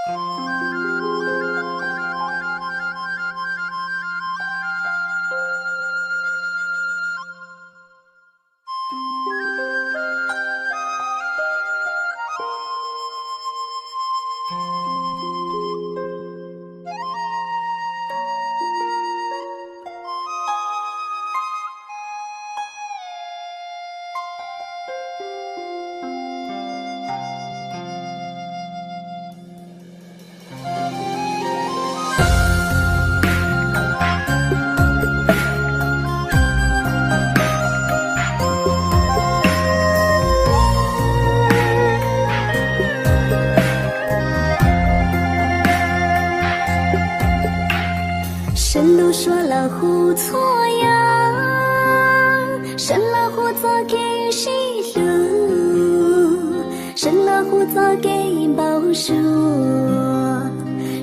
神路说了胡错呀，神了胡做给谁路？神了胡做给报数，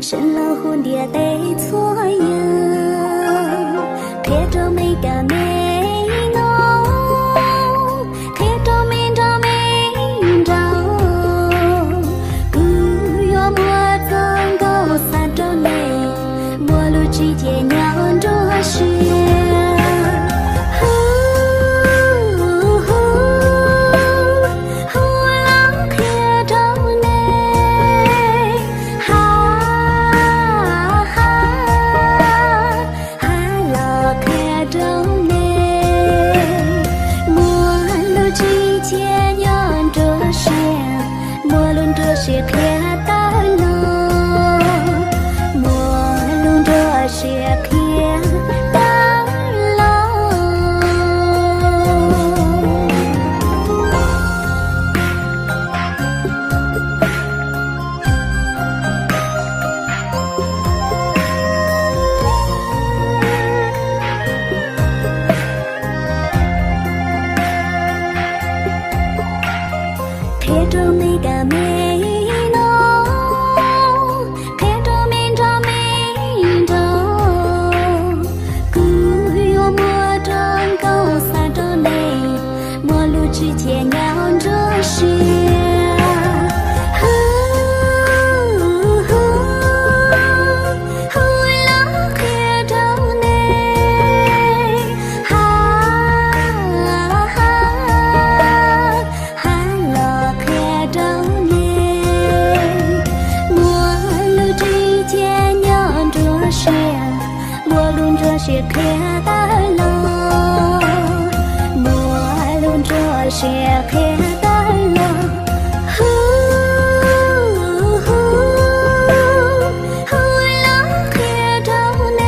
神了胡爹得错呀，撇着没干没弄，撇着没着没着，古月莫曾够三周内。陌路之间酿着血，老撇着内，老撇着内，陌路之间酿着血，陌路着血撇大了。雪片大楼，贴着没干没弄，贴着没着没着。之间酿着血，老撇着内，老撇着内，陌路之间酿着血，陌路着血撇大了。雪撇大了，老撇着内，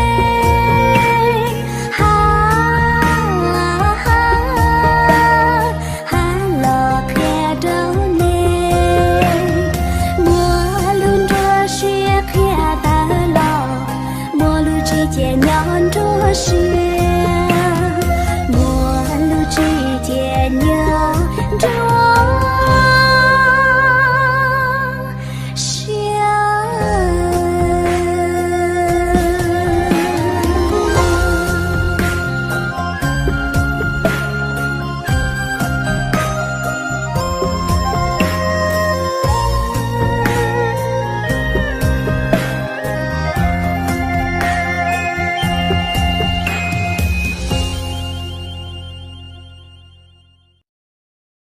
老撇着内，陌路着雪撇大了，陌路之间酿着血。